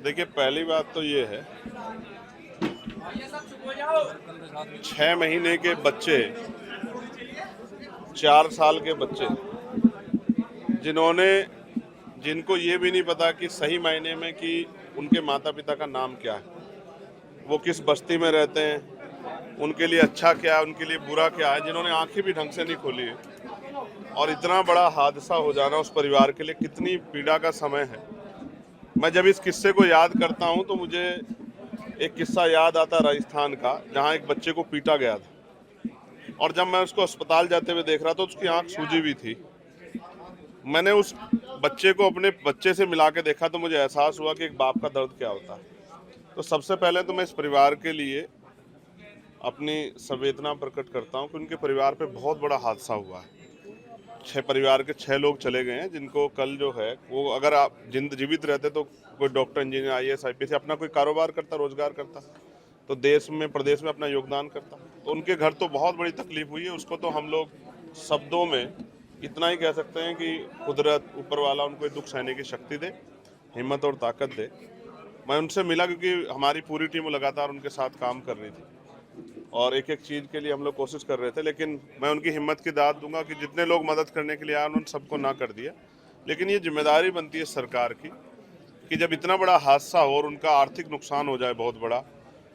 देखिए, पहली बात तो ये है, 6 महीने के बच्चे, 4 साल के बच्चे, जिनको ये भी नहीं पता कि सही मायने में कि उनके माता पिता का नाम क्या है, वो किस बस्ती में रहते हैं, उनके लिए अच्छा क्या है, उनके लिए बुरा क्या है, जिन्होंने आंखें भी ढंग से नहीं खोली है, और इतना बड़ा हादसा हो जाना उस परिवार के लिए कितनी पीड़ा का समय है। मैं जब इस किस्से को याद करता हूं तो मुझे एक किस्सा याद आता राजस्थान का, जहां एक बच्चे को पीटा गया था, और जब मैं उसको अस्पताल जाते हुए देख रहा था तो उसकी आंख सूजी हुई थी। मैंने उस बच्चे को अपने बच्चे से मिला के देखा तो मुझे एहसास हुआ कि एक बाप का दर्द क्या होता है। तो सबसे पहले तो मैं इस परिवार के लिए अपनी संवेदना प्रकट करता हूं कि उनके परिवार पे बहुत बड़ा हादसा हुआ है। 6 परिवार के 6 लोग चले गए हैं, जिनको कल जो है वो, अगर आप जीवित रहते तो कोई डॉक्टर, इंजीनियर, IAS IPS अपना कोई कारोबार करता, रोजगार करता, तो देश में, प्रदेश में अपना योगदान करता। तो उनके घर तो बहुत बड़ी तकलीफ हुई है। उसको तो हम लोग शब्दों में इतना ही कह सकते हैं कि कुदरत, ऊपर वाला उनको दुख सहने की शक्ति दे, हिम्मत और ताकत दे। मैं उनसे मिला क्योंकि हमारी पूरी टीम लगातार उनके साथ काम कर रही थी और एक एक चीज़ के लिए हम लोग कोशिश कर रहे थे। लेकिन मैं उनकी हिम्मत की दाद दूंगा कि जितने लोग मदद करने के लिए आए उन्होंने सबको ना कर दिया। लेकिन ये जिम्मेदारी बनती है सरकार की कि जब इतना बड़ा हादसा हो और उनका आर्थिक नुकसान हो जाए बहुत बड़ा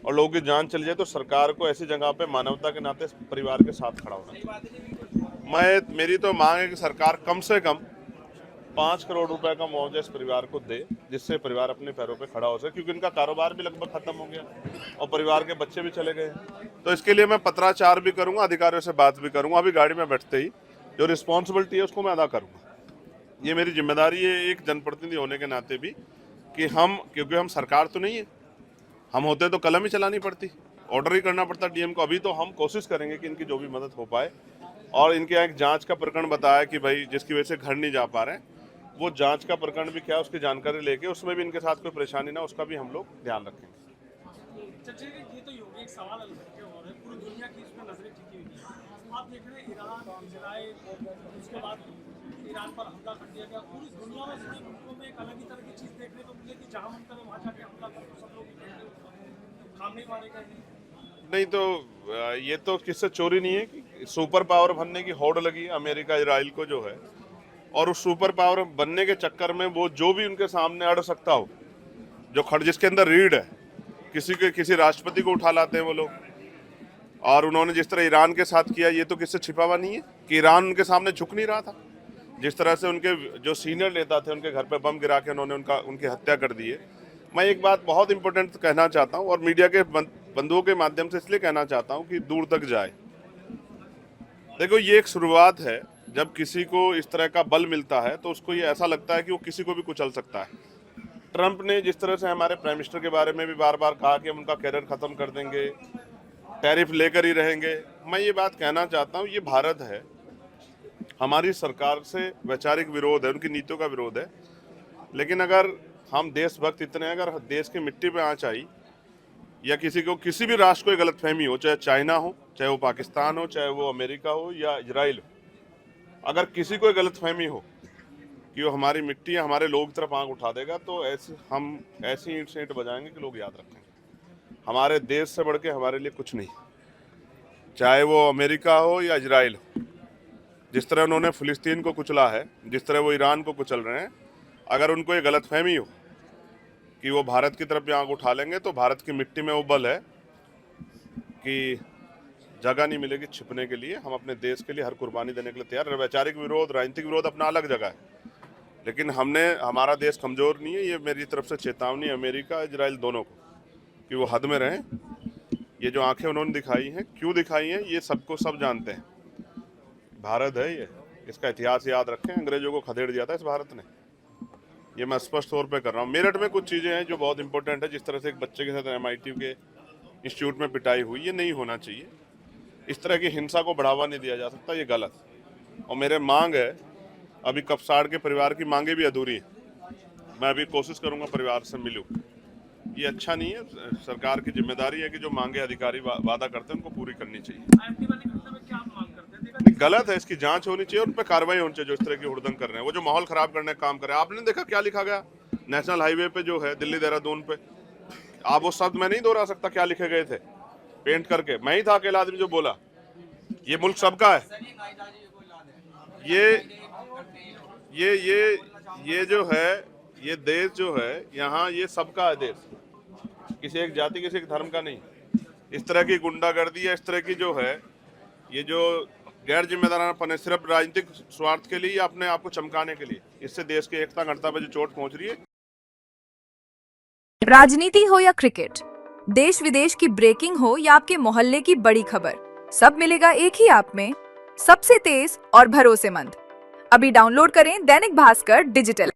और लोगों की जान चली जाए, तो सरकार को ऐसी जगह पे मानवता के नाते परिवार के साथ खड़ा होना चाहिए। मेरी तो मांग है कि सरकार कम से कम 5 करोड़ रुपए का मुआवजा इस परिवार को दे, जिससे परिवार अपने पैरों पे खड़ा हो सके, क्योंकि इनका कारोबार भी लगभग खत्म हो गया और परिवार के बच्चे भी चले गए। तो इसके लिए मैं पत्राचार भी करूंगा, अधिकारियों से बात भी करूंगा। अभी गाड़ी में बैठते ही जो रिस्पॉन्सिबिलिटी है उसको मैं अदा करूंगा। ये मेरी जिम्मेदारी है एक जनप्रतिनिधि होने के नाते भी, कि क्योंकि हम सरकार तो नहीं है, हम होते तो कलम ही चलानी पड़ती, ऑर्डर ही करना पड़ता DM को। अभी तो हम कोशिश करेंगे कि इनकी जो भी मदद हो पाए। और इनके यहाँ एक जांच का प्रकरण बताया कि भाई जिसकी वजह से घर नहीं जा पा रहे हैं, वो जांच का प्रकरण भी क्या है उसकी जानकारी लेके उसमें भी इनके साथ कोई परेशानी ना, उसका भी हम लोग ध्यान रखेंगे। चलिए, ये तो योगी एक सवाल अलग है और है, पूरी दुनिया की इसमें नजरें टिकी हुई है। आप देख रहे हैं ईरान, इजराइल, उसके बाद ईरान पर हमला कर दिया गया। पूरी दुनिया में सभी मुल्कों में एक अलग ही तरह की चीज़ देखने को मिले कि जहाँ मन करे वहाँ जाके हमला कर, सब लोग काम नहीं मारेगा। नहीं तो ये तो किससे चोरी नहीं है कि सुपर पावर बनने की होड़ लगी है अमेरिका इजराइल को जो है, और उस सुपर पावर बनने के चक्कर में वो जो भी उनके सामने अड़ सकता हो, जो जिसके अंदर रीढ़ है, किसी राष्ट्रपति को उठा लाते हैं वो लोग। और उन्होंने जिस तरह ईरान के साथ किया, ये तो किससे छिपा हुआ नहीं है कि ईरान उनके सामने झुक नहीं रहा था। जिस तरह से उनके जो सीनियर नेता थे उनके घर पे बम गिरा के उन्होंने उनकी हत्या कर दी है। मैं एक बात बहुत इंपॉर्टेंट कहना चाहता हूँ और मीडिया के बंधुओं के माध्यम से इसलिए कहना चाहता हूँ कि दूर तक जाए। देखो, ये एक शुरुआत है। जब किसी को इस तरह का बल मिलता है तो उसको ये ऐसा लगता है कि वो किसी को भी कुचल सकता है। ट्रंप ने जिस तरह से हमारे प्राइम मिनिस्टर के बारे में भी बार बार कहा कि हम उनका कैरियर खत्म कर देंगे, टैरिफ लेकर ही रहेंगे, मैं ये बात कहना चाहता हूँ, ये भारत है, हमारी सरकार से वैचारिक विरोध है, उनकी नीतियों का विरोध है। लेकिन अगर हम देशभक्त इतने हैं, अगर देश की मिट्टी पे आँच आई या किसी भी राष्ट्र को गलतफहमी हो, चाहे चाइना हो, चाहे वो पाकिस्तान हो, चाहे वो अमेरिका हो या इजराइल हो, अगर किसी को गलतफहमी हो कि वो हमारी मिट्टी या हमारे लोग तरफ आंख उठा देगा, तो हम ऐसी ईंट से ईंट बजाएंगे कि लोग याद रखेंगे। हमारे देश से बढ़ के हमारे लिए कुछ नहीं, चाहे वो अमेरिका हो या इजराइल हो। जिस तरह उन्होंने फिलिस्तीन को कुचला है, जिस तरह वो ईरान को कुचल रहे हैं, अगर उनको ये गलतफहमी हो कि वो भारत की तरफ भी आंख उठा लेंगे, तो भारत की मिट्टी में वो बल है कि जगह नहीं मिलेगी छिपने के लिए। हम अपने देश के लिए हर कुर्बानी देने के लिए तैयार। वैचारिक विरोध, राजनीतिक विरोध अपना अलग जगह है, लेकिन हमारा देश कमजोर नहीं है। ये मेरी तरफ से चेतावनी अमेरिका, इजराइल दोनों को कि वो हद में रहें। ये जो आंखें उन्होंने दिखाई हैं, क्यों दिखाई हैं, ये सब जानते हैं। भारत है ये, इसका इतिहास याद रखें। अंग्रेजों को खदेड़ दिया था इस भारत ने, ये मैं स्पष्ट तौर पे कर रहा हूँ। मेरठ में कुछ चीज़ें हैं जो बहुत इंपॉर्टेंट है। जिस तरह से एक बच्चे के साथ MIT के इंस्टीट्यूट में पिटाई हुई, ये नहीं होना चाहिए। इस तरह की हिंसा को बढ़ावा नहीं दिया जा सकता, ये गलत। और मेरे मांग है, अभी कपसाड़ के परिवार की मांगे भी अधूरी है, मैं अभी कोशिश करूंगा परिवार से मिलूं। ये अच्छा नहीं है। सरकार की जिम्मेदारी है कि जो मांगे अधिकारी वादा करते हैं उनको पूरी करनी चाहिए। गलत है, इसकी जांच होनी चाहिए, उन पर कार्रवाई होनी चाहिए जो इस तरह की हुड़दंग कर रहे हैं, वो जो माहौल खराब करने का काम कर रहे हैं। आपने देखा क्या लिखा गया नेशनल हाईवे पे जो है दिल्ली देहरादून पे, आप वो शब्द मैं नहीं दोहरा सकता क्या लिखे गए थे पेंट करके, मैं ही था अकेला आदमी जो बोला। ये मुल्क सबका है, ये जो है, ये देश जो है यहाँ ये सबका है देश, किसी एक जाति किसी एक धर्म का नहीं। इस तरह की गुंडागर्दी या इस तरह की जो है ये जो गैर जिम्मेदाराना है सिर्फ राजनीतिक स्वार्थ के लिए या अपने आप को चमकाने के लिए, इससे देश की एकता अखंडता पर जो चोट पहुंच रही है। राजनीति हो या क्रिकेट, देश विदेश की ब्रेकिंग हो या आपके मोहल्ले की बड़ी खबर, सब मिलेगा एक ही ऐप में, सबसे तेज और भरोसेमंद। अभी डाउनलोड करें दैनिक भास्कर डिजिटल।